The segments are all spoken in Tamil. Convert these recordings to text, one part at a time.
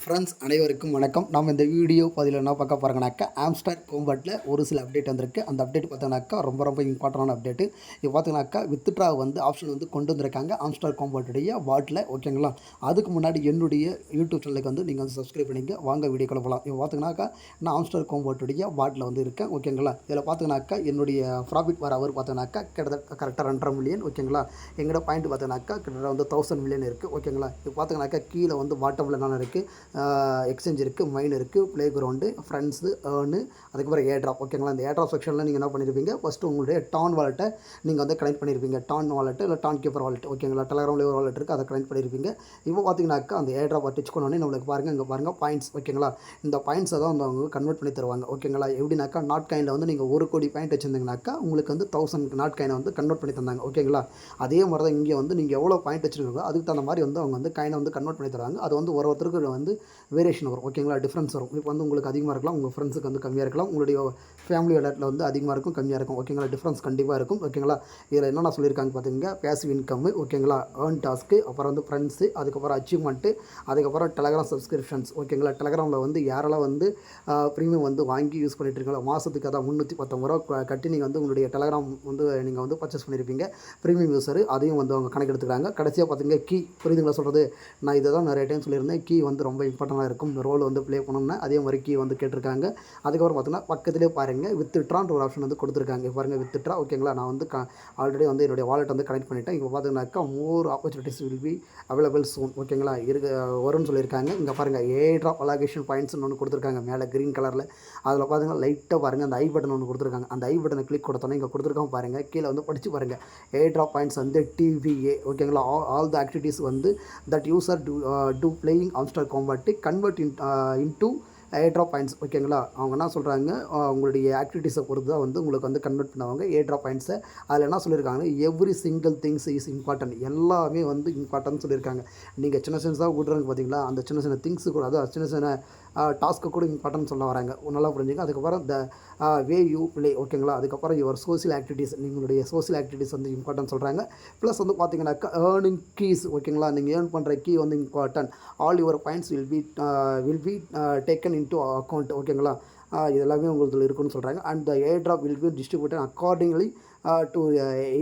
ஃப்ரெண்ட்ஸ் அனைவருக்கும் வணக்கம். நம்ம இந்த வீடியோ பதிவில் என்ன பார்க்க போகிறோங்கனாக்கா ஆம்ஸ்டார் கோம்பட்டில் ஒரு சில அப்டேட் வந்திருக்கு. அந்த அப்டேட் பார்த்தோன்னாக்கா ரொம்ப இம்பார்ட்டண்டான அப்டேட்டு. இப்போ பார்த்தீங்கன்னாக்கா வித்ட்ரா ஆப்ஷன் கொண்டு வந்திருக்காங்க ஆம்ஸ்டார் கோம்பட்டுடைய வாட்டில். ஓகேங்களா? அதுக்கு முன்னாடி என்னுடைய யூடியூப் சேனலுக்கு நீங்கள் சப்ஸ்கிரைப் பண்ணிங்க. வாங்க வீடியோக்குள்ள போகலாம். இப்போ பார்த்தீங்கன்னாக்கா நான் ஆம்ஸ்டார் கோம்பட்டுடைய வாட்டில் இருக்கேன். ஓகேங்களா? இதில் பார்த்தீங்கன்னாக்கா என்னுடைய ப்ராஃபிட் வர அவர் பார்த்தீங்கன்னாக்கா கிட்டத்தட்ட கரெக்டாக 2.5 மில்லியன். ஓகேங்களா? எங்களோட பாயிண்ட் பார்த்தீங்கன்னாக்கா கிட்டத்தட்ட 1000 மில்லியன் இருக்குது. ஓகேங்களா? இப்போ பார்த்தீங்கன்னாக்கா கீழே பாட்டமில் என்னென்ன இருக்குது, எக்ஸ்சேஞ்ச் இருக்குது, மைன் இருக்குது, ப்ளே கிரவுண்டு, ஃப்ரெண்ட்ஸு, ஏர்னு, அதுக்கப்புறம் ஏட்ராப். ஓகேங்களா? இந்த ஏட்ராப் செக்ஷனில் நீங்கள் என்ன பண்ணியிருப்பீங்க, ஃபஸ்ட்டு உங்களுடைய டான் வாலெட்டை நீங்கள் கனெக்ட் பண்ணியிருப்பீங்க. டான் வாலெட்டு இல்லை டான் கீப்பர் வாலெட். ஓகேங்களா? டெலகிராமில் ஒரு வாலெட் இருக்குது, அதை கனெக்ட் பண்ணியிருப்பீங்க. இப்போ பார்த்தீங்கன்னாக்கா அந்த ஏட்ராப் டச் பண்ணோன்னே நம்மளுக்கு பாருங்கள், இங்கே பாருங்கள் பாயிண்ட்ஸ். ஓகேங்களா? இந்த பாயிண்ட்ஸை தான் அவங்க கன்வெர்ட் பண்ணி தருவாங்க. ஓகேங்களா? எப்படின்னாக்கா நாட் காயினில் நீங்கள் 1 கோடி பாயிண்ட் வச்சுருந்தீங்கன்னாக்கா உங்களுக்கு 1000 நாட் காயினை கன்வெர்ட் பண்ணி தந்தாங்க. ஓகேங்களா? அதே மாதிரி தான் இங்கே நீங்கள் எவ்வளோ பாயிண்ட் வச்சுருக்கீங்களோ அதுக்கு தகுந்த மாதிரி அவங்க காயினை கன்வெர்ட் பண்ணி தருவாங்க. அது ஒருத்தருக்கு வேரியேஷன் வரும். ஓகேங்களா? டிஃப்ரென்ஸ் வரும். இப்போ உங்களுக்கு அதிகமாக இருக்கலாம், உங்கள் ஃப்ரெண்ட்ஸுக்கு கம்மியாக இருக்கலாம், உங்களுடைய ஃபேமிலி வாலெட்டில் அதிகமாக இருக்கும், கம்மியாக இருக்கும். ஓகேங்களா? டிஃப்ரென்ஸ் கண்டிப்பாக இருக்கும். ஓகேங்களா? இதில் என்னென்ன சொல்லியிருக்காங்க பார்த்தீங்க, பேசிவ் இன்கம். ஓகேங்களா? ஏர்ன் டாஸ்க்கு, அப்புறம் ஃப்ரெண்ட்ஸு, அதுக்கப்புறம் அச்சீவ்மெண்ட்டு, அதுக்கப்புறம் டெலகிராம் சப்ஸ்கிரிப்ஷன்ஸ். ஓகேங்களா? டெலகிராமில் யாரெல்லாம் ப்ரீமியம் வாங்கி யூஸ் பண்ணிட்டு இருக்கீங்களோ மாதத்துக்கு அதான் 319 ரூபா கட்டி நீங்கள் உங்களுடைய டெலகிராம் நீங்கள் பர்ச்சேஸ் பண்ணியிருப்பீங்க ப்ரீமியம் யூஸர். அதையும் அவங்க கணக்கு எடுத்துக்கிறாங்க. கடைசியாக பார்த்தீங்க கீ. புரியுதுங்களா சொல்கிறது? நான் இதை தான் நிறைய டைம் சொல்லியிருந்தேன். கீ ரொம்ப இம்பார்ட்டண்டாக இருக்கும். இந்த ரோல் ப்ளே பண்ணோம்னா அதே மாதிரி கீ கேட்டிருக்காங்க. அதுக்கப்புறம் பார்த்தீங்கன்னா பக்கத்திலே பாருங்கள் வித்ட்ரான்ற ஒரு ஆப்ஷன் கொடுத்துருக்காங்க. பாருங்கள் வித்ட்ரா. ஓகேங்களா? நான் ஆல்ரெடி என்னுடைய வாலெட் கனெக்ட் பண்ணிட்டேன். இப்போ பார்த்தீங்கன்னாக்கா more opportunities will be available soon. ஓகேங்களா? வரும்னு சொல்லியிருக்காங்க. இங்கே பாருங்கள் ஏட்ராப் அலோகேஷன் பாயிண்ட்ஸ்னு ஒன்று கொடுத்துருக்காங்க மேலே க்ரீன் கலரில். அதில் பார்த்தீங்கன்னா லைட்டாக பாருங்கள் அந்த ஐ பட்டன் ஒன்று கொடுத்துருக்காங்க. அந்த ஐ பட்டனை கிளிக் கொடுத்தோன்னே இங்கே கொடுத்துருக்காங்க பாருங்கள். கீழே படித்து பாருங்கள். ஏட்ராப் பாயிண்ட்ஸ் டிவிஏ. ஓகேங்களா? All the activities that user do playing Hamster Kombat convert into airdrop points. ஓகேங்களா? அவங்க என்ன சொல்கிறாங்க, உங்களுடைய ஆக்டிவிட்டீஸை பொறுத்து தான் உங்களுக்கு கன்வெர்ட் பண்ணுவாங்க ஏட்ராப் பாயிண்ட்ஸை. அதில் என்ன சொல்லியிருக்காங்க, every single things is important. எல்லாமே இம்பார்ட்டன்ட் சொல்லியிருக்காங்க. நீங்கள் சின்ன விட்றாங்க பார்த்தீங்களா, அந்த சின்ன திங்ஸு கூட, அதாவது சின்ன டாஸ்க்கு கூட இம்பார்ட்டன்ட் சொல்ல வராங்க. நல்லா புரிஞ்சுங்க. அதுக்கப்புறம் த வே யூ ப்ளே. ஓகேங்களா? அதுக்கப்புறம் யுவர் சோசியல் ஆக்டிவிட்டீஸ், நீங்களுடைய சோசியல் ஆக்டிவிட்டீஸ் இம்பார்ட்டன்ட் சொல்கிறாங்க. ப்ளஸ் பார்த்தீங்கன்னாக்கா ஏர்னிங் கீஸ். ஓகேங்களா? நீங்கள் ஏர்ன் பண்ணுற key important. All your points will be taken into account. ஓகேங்களா? இதெல்லாமே உங்களுக்கு இருக்குன்னு சொல்கிறாங்க. And the airdrop will be distributed accordingly to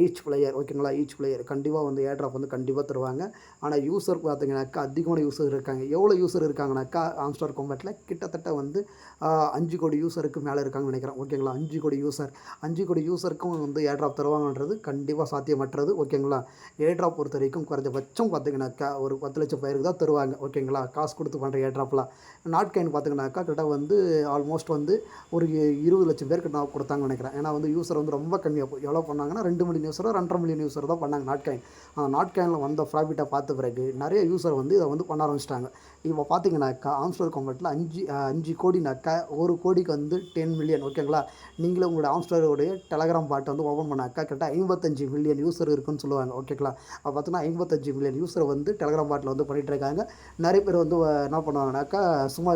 each player. ஓகேங்களா? ஈச் பிளேயர் கண்டிப்பாக ஏர்ட்ராப் கண்டிப்பாக தருவாங்க. ஆனால் யூசர் பார்த்தீங்கன்னாக்கா அதிகமான யூசர் இருக்காங்க. எவ்வளோ யூசர் இருக்காங்கனாக்கா ஆம்ஸ்டார் காம்பட்டில் கிட்டத்தட்ட 5 கோடி யூசருக்கு மேலே இருக்காங்கன்னு நினைக்கிறேன். ஓகேங்களா? 5 கோடி யூசருக்கும் ஏர்ட்ராப் தருவாங்கன்றது கண்டிப்பாக சாத்தியமற்றது. ஓகேங்களா? ஏர்ட்ராப் பொறுத்த வரைக்கும் குறைஞ்சபட்சம் பார்த்தீங்கன்னாக்கா ஒரு 10 லட்சம் பேருக்கு தான் தருவாங்க. ஓகேங்களா? காசு கொடுத்து பண்ணுற ஏர்ட்ராப்லாம். நாட்காயின் பார்த்தீங்கன்னாக்கா கிட்ட ஆல்மோஸ்ட் ஒரு 20 லட்சம் பேருக்கு நான் கொடுத்தாங்கன்னு நினைக்கிறேன். ஏன்னா யூசர் ரொம்ப கம்மியாக எவ்வளோ பண்ணாங்கன்னா 2 மில்லியன் யூசரோ 2.5 மில்லியன் யூசர் தான் பண்ணாங்க நாட்காயின். நாட்காயினில் ப்ராஃபிட்டை பார்த்த பிறகு நிறைய யூசர் இதை பண்ண ஆரம்பிச்சிட்டாங்க. இப்போ பார்த்தீங்கன்னாக்கா ஆம்ஸ்டார் காம்பட்டில் 5 கோடினாக்கா 1 கோடிக்கு 10 மில்லியன். ஓகேங்களா? நீங்களே உங்களோட ஆம்ஸ்டாரோடைய டெலகிராம் பாட்டை ஓப்பன் பண்ணாக்கா கரெக்டாக 55 மில்லியன் யூசர் இருக்குன்னு சொல்லுவாங்க. ஓகேங்களா? அப்போ பார்த்தீங்கன்னா 55 மில்லியன் யூசர் டெலகிராம் பாட்டில் பண்ணிகிட்டு இருக்காங்க. நிறைய பேர் என்ன பண்ணுவாங்கனாக்கா சும்மா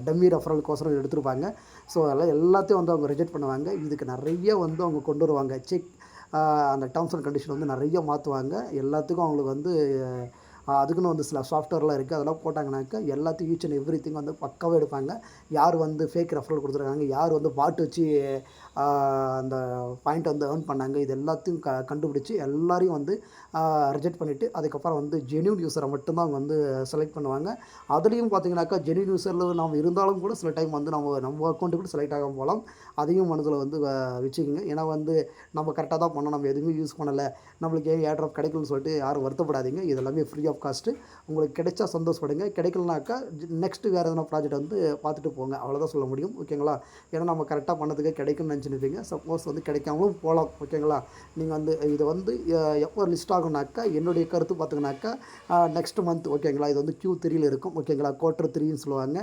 டம்மி ரெஃபரலுக்கோசரம் எடுத்துருப்பாங்க. ஸோ அதெல்லாம் எல்லாத்தையும் அவங்க ரிஜெக்ட் பண்ணுவாங்க. இதுக்கு நிறைய அவங்க கொண்டு வருவாங்க. அந்த டேர்ம்ஸ் அண்ட் கண்டிஷன் நிறைய மாற்றுவாங்க. எல்லாத்துக்கும் அவங்களுக்கு அதுக்குன்னு சில சாஃப்ட்வேர்லாம் இருக்குது. அதெல்லாம் போட்டாங்கனாக்கா எல்லாத்தையும் ஈச் அண்ட் எவ்ரி திங் பக்காவாக எடுப்பாங்க. யார் ஃபேக் ரெஃபரல் கொடுத்துருக்காங்க, யார் பாட்டு வச்சு அந்த பாயிண்ட் ஏர்ன் பண்ணாங்க, இது எல்லாத்தையும் கண்டுபிடிச்சி எல்லாரையும் ரிஜெக்ட் பண்ணிவிட்டு அதுக்கப்புறம் ஜென்யூன் யூஸரை மட்டும்தான் அவங்க செலக்ட் பண்ணுவாங்க. அதுலேயும் பார்த்தீங்கன்னாக்கா ஜென்யூன் யூஸரில் நம்ம இருந்தாலும் கூட சில டைம் நம்ம அக்கௌண்ட்டு கூட செலக்ட் ஆகாமல் போகலாம். அதையும் மனதில் வச்சுக்கோங்க. ஏன்னா நம்ம கரெக்டாக தான் பண்ணோம், நம்ம எதுவுமே யூஸ் பண்ணலை, நம்மளுக்கு ஏன் ஏர்ட்ராப் கிடைக்கலன்னு சொல்லிட்டு யாரும் வருத்தப்படாதீங்க. இது எல்லாமே ஃப்ரீ ஆஃப் காஸ்ட்டு. உங்களுக்கு கிடைச்சா சந்தோஷப்படுங்க, கிடைக்கலனாக்கா நெக்ஸ்ட்டு வேறு எதனா ப்ராஜெக்ட் பார்த்துட்டு போங்க. அவ்வளோதான் சொல்ல முடியும். ஓகேங்களா? ஏன்னா நம்ம கரெக்டாக பண்ணதுக்கு கிடைக்கும்னு நினச்சிருப்பீங்க. சப்போஸ் கிடைக்காமலும் போகலாம். ஓகேங்களா? நீங்கள் இது எப்போ லிஸ்ட் ஆகும்னாக்கா என்னுடைய கருத்து பார்த்தீங்கன்னாக்கா நெக்ஸ்ட் மந்த். ஓகேங்களா? இது Q3 இருக்கும். ஓகேங்களா? Q3ன்னு சொல்லுவாங்க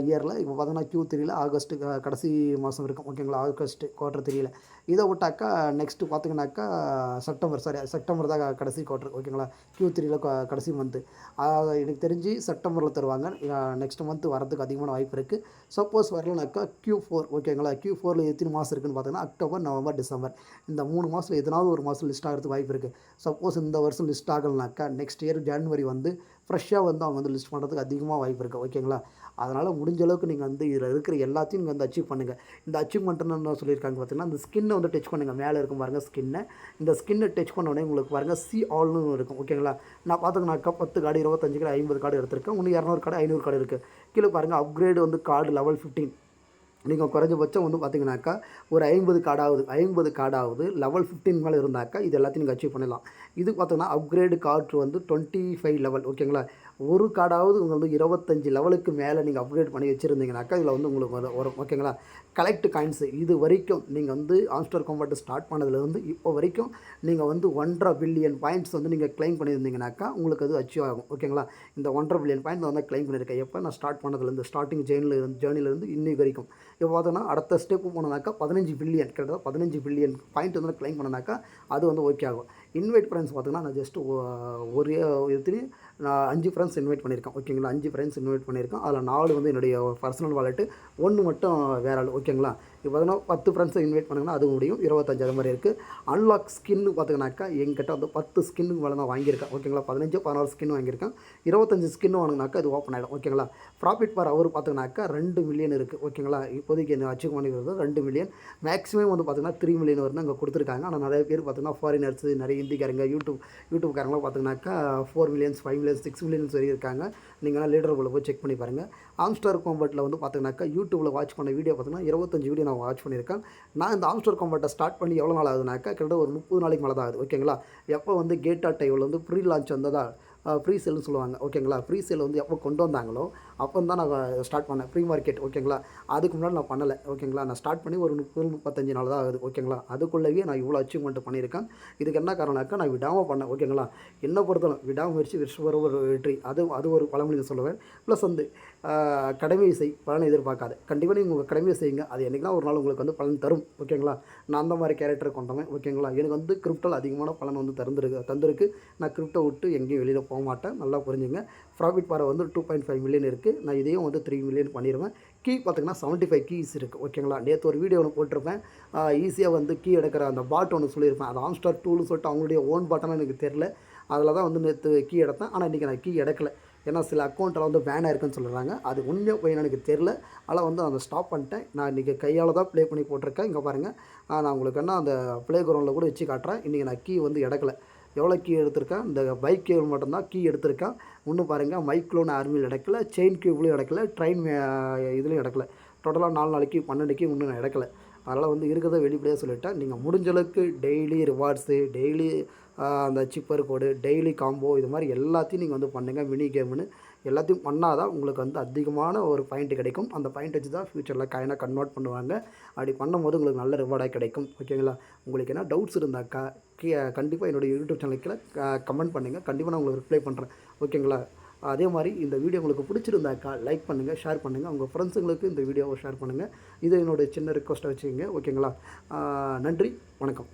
இயரில். இப்போ பார்த்தீங்கன்னா Q3 ஆகஸ்ட்டு கடைசி மாதம் இருக்கும். ஓகேங்களா? ஆகஸ்ட்டு Q3 இதை விட்டாக்கா நெக்ஸ்ட்டு பார்த்தீங்கன்னாக்கா செப்டம்பர் தான் கடைசி குவார்ட்டர். ஓகேங்களா? Q3 கடைசி மந்த்து. எனக்கு தெரிஞ்சு செப்டம்பரில் தருவாங்க. நெக்ஸ்ட் மந்த் வரதுக்கு அதிகமான வாய்ப்பு இருக்குது. சப்போஸ் வரலனாக்கா Q4. ஓகேங்களா? Q4ல் எத்தனை மாதம் இருக்குதுன்னு பார்த்தீங்கன்னா அக்டோபர், நவம்பர், டிசம்பர். இந்த 3 மாதத்தில் எதனாவது ஒரு மாதம் லிஸ்ட் ஆகிறதுக்கு வாய்ப்பு இருக்குது. சப்போஸ் இந்த வருஷம் லிஸ்ட் ஆகலைனாக்கா நெக்ஸ்ட் இயர் ஜனவரி ஃப்ரெஷ்ஷாக வந்து அவங்க வந்து லிஸ்ட் பண்ணுறதுக்கு அதிகமாக வாய்ப்பு இருக்குது. ஓகேங்களா? அதனால் முடிஞ்ச அளவுக்கு நீங்கள் வந்து இதில் இருக்கிற எல்லாத்தையும் நீங்கள் வந்து அச்சீவ் பண்ணுங்கள். இந்த அச்சீவ்மெண்ட்டுன்னு என்ன சொல்லியிருக்காங்க பார்த்தீங்கன்னா, இந்த ஸ்கின்னை வந்து டச் பண்ணுங்கள். மேலே இருக்கும் பாருங்கள் ஸ்கின்னை. இந்த ஸ்கின்னை டச் பண்ண உடனே உங்களுக்கு பாருங்கள் சி ஆல்னு இருக்கும். ஓகேங்களா? நான் பார்த்தீங்கன்னாக்கா 10 கார்டு, 25 கார்டு, 50 கார்டு எடுத்திருக்கேன். இன்னும் 200 கார்டு, 500 கார்டு இருக்குது. கீழே பாருங்கள் அப்கிரேடு வந்து கார்டு லெவல் 15. நீங்கள் குறைஞ்சபட்சம் வந்து பார்த்தீங்கன்னாக்கா ஒரு 50 கார்டாவது லெவல் 15 மேலே இருந்தாக்கா இது எல்லாத்தையும் நீங்கள் அச்சீவ் பண்ணலாம். இது பார்த்தோன்னா அப்கிரேடு கார்டு வந்து 25 லெவல். ஓகேங்களா? ஒரு கார்டாவது உங்களுக்கு வந்து 25 லெவலுக்கு மேலே நீங்கள் அப்கிரேட் பண்ணி வச்சுருந்தீங்கனாக்கா இதில் வந்து உங்களுக்கு வரும். ஓகேங்களா? கலெக்ட் காயின்ஸு இது வரைக்கும் நீங்கள் வந்து ஆம்ஸ்டர் காம்பேட் ஸ்டார்ட் பண்ணதுலேருந்து இப்போ வரைக்கும் நீங்கள் வந்து 1.5 பில்லியன் பாயிண்ட்ஸ் வந்து நீங்கள் கிளைம் பண்ணியிருந்தீங்கனாக்கா உங்களுக்கு அது அச்சீவ் ஆகும். ஓகேங்களா? இந்த 1.5 பில்லியன் பாயிண்ட் வந்து கிளைம் பண்ணியிருக்கேன். எப்போ நான் ஸ்டார்ட் பண்ணதுலேருந்து ஸ்டார்டிங் ஜேர்னிலேருந்து இன்னைக்கு வரைக்கும். இப்போ பார்த்தோன்னா அடுத்த ஸ்டெப்பு போனோம்னாக்கா 15 பில்லியன் கிட்டத்தட்ட 15 பில்லியன் பாயிண்ட் வந்து கிளைம் பண்ணனாக்கா அது வந்து ஓகே ஆகும். இன்வைட் ஃப்ரெண்ட்ஸ் பார்த்தீங்கன்னா நான் ஜஸ்ட்டு ஒரே இதுலேயும் நான் 5 ஃப்ரெண்ட்ஸ் இன்வைட் பண்ணியிருக்கேன். ஓகேங்களா? 5 ஃப்ரெண்ட்ஸ் இன்வைட் பண்ணியிருக்கேன். அதில் 4 வந்து என்னுடைய பர்சனல் வாலெட்டு, 1 மட்டும் வேற ஆள். ஓகேங்களா? இப்போ பார்த்தீங்கன்னா 10 ஃப்ரெண்ட்ஸை இன்வைட் பண்ணிங்கன்னா அது முடியும். 25 அது மாதிரி இருக்குது. அன்லாக் ஸ்கின்னு பார்த்தீங்கன்னாக்கா எங்கிட்ட வந்து 10 ஸ்கின்னுக்கு மேலே தான் வாங்கியிருக்கேன். ஓகேங்களா? 15 16 ஸ்கின் வாங்கியிருக்கேன். 25 ஸ்கின் வாங்கினாக்கா அது ஓப்பன் ஆகிடும். ஓகேங்களா? ப்ராஃபிட் பர் ஹவர் பார்த்தீங்கன்னாக்கா 2 மில்லியன் இருக்குது. ஓகேங்களா? இப்போதைக்கு என்ன அச்சீவ் பண்ணிக்கிறது 2 மில்லியன். மேக்ஸிமம் வந்து பார்த்தீங்கன்னா 3 மில்லியன் வந்து அங்கே கொடுத்துருக்காங்க. ஆனால் நிறைய பேர் பார்த்தீங்கன்னா ஃபாரினர்ஸு, நிறைய ஹிந்திக்காரங்க, யூடியூப்காரங்களாம் பார்த்தீங்கன்னாக்கா 4 மில்லியன்ஸ், 5 மில்லியன்ஸ், 6 மில்லியன்ஸ் வரைக்கும் இருக்காங்க. நீங்கள்லாம் லீடர் போல் போய் செக் பண்ணி பாருங்கள். ஆம்ஸ்டர் காம்பேட்டில் வந்து பார்த்தீங்கன்னாக்கா யூடியூப்பில் வாட்ச் பண்ண வீடியோ பார்த்தீங்கன்னா 25 வீடியோ நான் வாட்ச் பண்ணியிருக்கேன். நான் இந்த ஆம்ஸ்டர் காம்பேட்டை ஸ்டார்ட் பண்ணி எவ்வளோ நாள் ஆகுதுனாக்கா கிட்டத்தட்ட ஒரு 30 நாளைக்கு மேலே தான் ஆகுது. ஓகேங்களா? எப்போ வந்து கேட்டா டைவில் வந்து ப்ரீ லான்ச் வந்ததா ஃப்ரீ சேல்னு சொல்லுவாங்க. ஓகேங்களா? ஃப்ரீ சேல் வந்து எப்போ கொண்டு வந்தாங்களோ அப்போ தான் நான் ஸ்டார்ட் பண்ணேன். Free market. ஓகேங்களா? அதுக்கு முன்னாடி நான் பண்ணலை. ஓகேங்களா? நான் ஸ்டார்ட் பண்ணி ஒரு 30 35 நாள் தான் ஆகுது. ஓகேங்களா? அதுக்குள்ளேயே நான் இவ்வளோ அச்சீவ்மெண்ட் பண்ணியிருக்கேன். இதுக்கு என்ன காரணம்னாக்கா நான் விடாமல் பண்ணேன். ஓகேங்களா? என்னை பொறுத்தவரை விடாமுயற்சி ஒரு வெற்றி. அது ஒரு பழமொழி சொல்லுவேன். ப்ளஸ் வந்து கடமையை செய், பலனை எதிர்பார்க்காது. கண்டிப்பாக நீங்கள் உங்கள் கடமையை செய்யுங்க. அது என்றைக்குனா ஒரு நாள் உங்களுக்கு வந்து பலன் தரும். ஓகேங்களா? நான் அந்த மாதிரி கேரக்டர் கொண்டவன். ஓகேங்களா? எனக்கு வந்து கிரிப்டோவில் அதிகமான பலன் வந்து தந்திருக்கு. நான் கிரிப்டோ விட்டு எங்கேயும் வெளியில் போக மாட்டேன். நல்லா புரிஞ்சுங்க. ப்ராஃபிட் பாரை வந்து 2.5 மில்லியன் இருக்குது. நான் இதையும் வந்து 3 மில்லியன் பண்ணிடுவேன். கீ பார்த்திங்கன்னா 75 கீஸ் இருக்குது. ஓகேங்களா? நேற்று ஒரு வீடியோ ஒன்று போட்டிருப்பேன். ஈஸியாக வந்து கீ எடுக்கிற அந்த பாட் ஒன்று சொல்லியிருப்பேன். அது ஆம்ஸ்டார் டூல்னு சொல்லிட்டு அவங்களுடைய ஓன் பாட்டானு எனக்கு தெரில. அதில் தான் வந்து நேற்று கீ எடுத்தேன். ஆனால் இன்றைக்கி நான் கீ எடுக்கலை. ஏன்னா சில அக்கௌண்ட்டில் வந்து பேன் ஆயிருக்குன்னு சொல்கிறாங்க. அது உண்மையாக போய் எனக்கு தெரில. அதனால் வந்து அதை ஸ்டாப் பண்ணிட்டேன். நான் இன்றைக்கி கையால் தான் ப்ளே பண்ணி போட்டிருக்கேன். இங்கே பாருங்கள். நான் உங்களுக்கு என்ன அந்த ப்ளே கிரவுண்டில் கூட வச்சு காட்டுறேன். இன்றைக்கி நான் கீ வந்து எடுக்கலை. எவ்வளோ கீ எடுத்திருக்கேன்? இந்த பைக் கேபிள் மட்டும்தான் கீ எடுத்திருக்கேன். இன்னும் பாருங்கள் மைக்ளோன் ஆர்மியில் எடுக்கல, செயின் கியூப்லேயும் எடுக்கல, ட்ரெயின் இதுலேயும் எடுக்கல. டோட்டலாக 4 நாளைக்கு 12 கீ இன்னும் நான் எடுக்கலை. அதனால் வந்து இருக்கிறத வெளிப்படையாக சொல்லிட்டேன். நீங்கள் முடிஞ்ச அளவுக்கு டெய்லி ரிவார்ட்ஸு, டெய்லி அந்த சிப்பர் கோடு, டெய்லி காம்போ இது மாதிரி எல்லாத்தையும் நீங்கள் வந்து பண்ணுங்கள். மினி கேம்னு எல்லாத்தையும் பண்ணால் தான் உங்களுக்கு வந்து அதிகமான ஒரு பாயிண்ட் கிடைக்கும். அந்த பாயிண்ட் வச்சு தான் ஃப்யூச்சரில் காயினாக கன்வெர்ட் பண்ணுவாங்க. அப்படி பண்ணும்போது உங்களுக்கு நல்ல ரிவார்டாக கிடைக்கும். ஓகேங்களா? உங்களுக்கு என்ன டவுட்ஸ் இருந்தாக்கா கண்டிப்பாக என்னுடைய யூடியூப் சேனலுக்கு கமெண்ட் பண்ணுங்கள். கண்டிப்பாக நான் உங்களுக்கு ரிப்ளை பண்ணுறேன். ஓகேங்களா? அதே மாதிரி இந்த வீடியோ உங்களுக்கு பிடிச்சிருந்தாக்கா லைக் பண்ணுங்கள், ஷேர் பண்ணுங்கள். உங்கள் ஃப்ரெண்ட்ஸுங்களுக்கு இந்த வீடியோவை ஷேர் பண்ணுங்கள். இது என்னோடய சின்ன ரிக்வெஸ்ட்டாக வச்சுக்கோங்க. ஓகேங்களா? நன்றி, வணக்கம்.